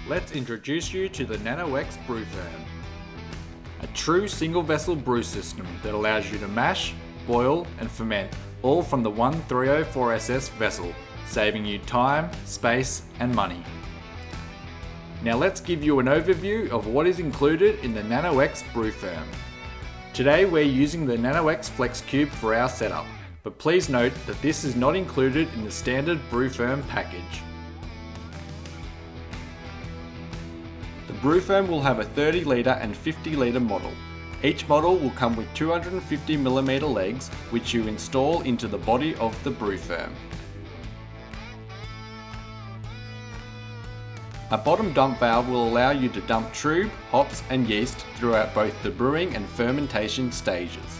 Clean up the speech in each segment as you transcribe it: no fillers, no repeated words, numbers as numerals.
let's introduce you to the NanoX BrewFerm. A true single vessel brew system that allows you to mash, boil and ferment all from the one 304SS vessel, saving you time, space and money. Now let's give you an overview of what is included in the NanoX BrewFerm. Today we're using the NanoX Flex Cube for our setup, but please note that this is not included in the standard BrewFerm package. The BrewFerm will have a 30 litre and 50 litre model. Each model will come with 250mm legs, which you install into the body of the BrewFerm. A bottom dump valve will allow you to dump trub, hops and yeast throughout both the brewing and fermentation stages.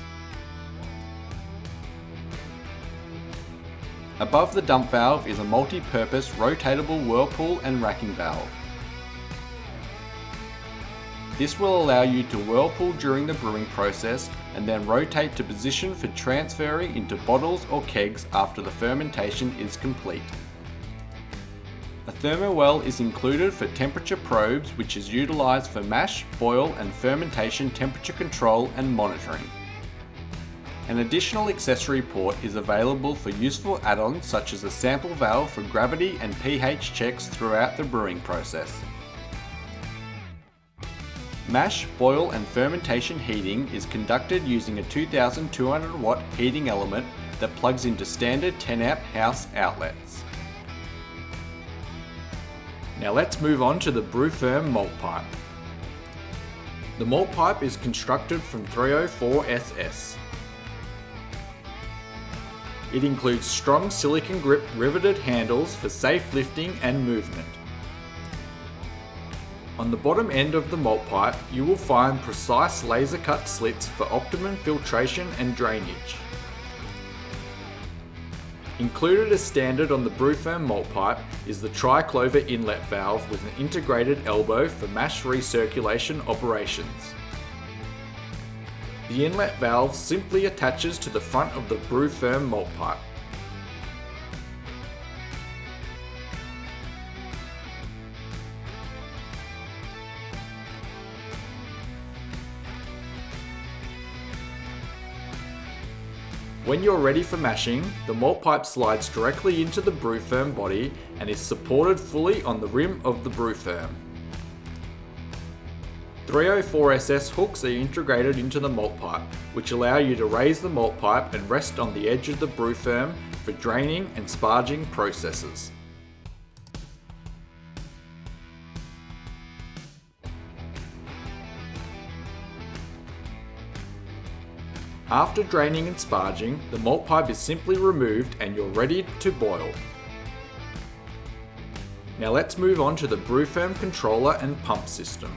Above the dump valve is a multi-purpose rotatable whirlpool and racking valve. This will allow you to whirlpool during the brewing process and then rotate to position for transferring into bottles or kegs after the fermentation is complete. A thermowell is included for temperature probes, which is utilised for mash, boil and fermentation temperature control and monitoring. An additional accessory port is available for useful add-ons such as a sample valve for gravity and pH checks throughout the brewing process. Mash, boil and fermentation heating is conducted using a 2200 watt heating element that plugs into standard 10 amp house outlets. Now let's move on to the BrewFerm malt pipe. The malt pipe is constructed from 304SS. It includes strong silicone grip riveted handles for safe lifting and movement. On the bottom end of the malt pipe, you will find precise laser cut slits for optimum filtration and drainage. Included as standard on the BrewFerm malt pipe is the tri-clover inlet valve with an integrated elbow for mash recirculation operations. The inlet valve simply attaches to the front of the BrewFerm malt pipe. When you're ready for mashing, the malt pipe slides directly into the BrewFerm body and is supported fully on the rim of the BrewFerm. 304SS hooks are integrated into the malt pipe, which allow you to raise the malt pipe and rest on the edge of the BrewFerm for draining and sparging processes. After draining and sparging, the malt pipe is simply removed and you're ready to boil. Now let's move on to the BrewFerm controller and pump system.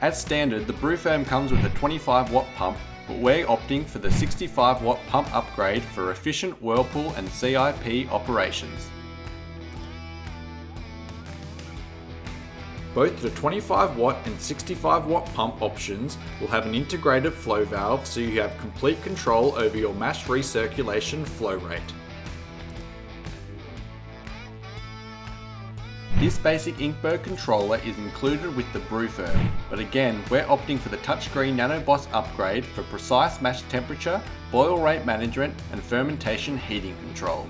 As standard, the BrewFerm comes with a 25 watt pump, but we're opting for the 65 watt pump upgrade for efficient whirlpool and CIP operations. Both the 25 watt and 65 watt pump options will have an integrated flow valve, so you have complete control over your mash recirculation flow rate. This basic Inkberg controller is included with the BrewFerm, but again we're opting for the touchscreen NanoBoss upgrade for precise mash temperature, boil rate management and fermentation heating control.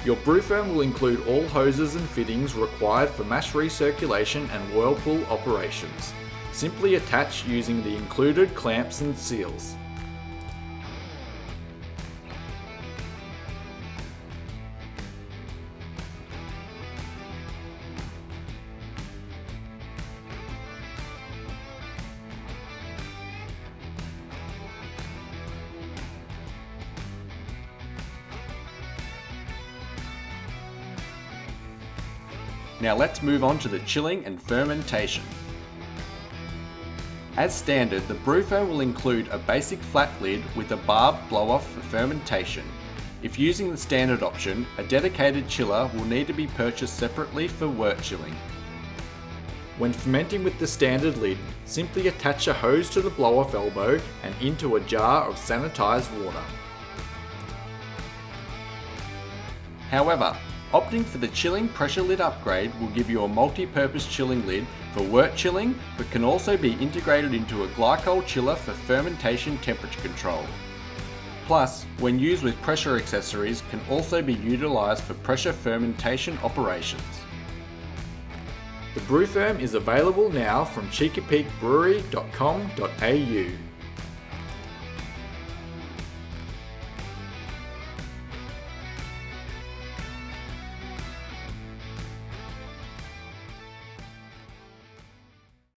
Your BrewFerm will include all hoses and fittings required for mash recirculation and whirlpool operations. Simply attach using the included clamps and seals. Now let's move on to the chilling and fermentation. As standard, the BrewFerm will include a basic flat lid with a barbed blow-off for fermentation. If using the standard option, a dedicated chiller will need to be purchased separately for wort chilling. When fermenting with the standard lid, simply attach a hose to the blow-off elbow and into a jar of sanitized water. However, Opting for the chilling pressure lid upgrade will give you a multi-purpose chilling lid for wort chilling, but can also be integrated into a glycol chiller for fermentation temperature control. Plus, when used with pressure accessories, can also be utilised for pressure fermentation operations. The BrewFerm is available now from cheekapeakbrewery.com.au.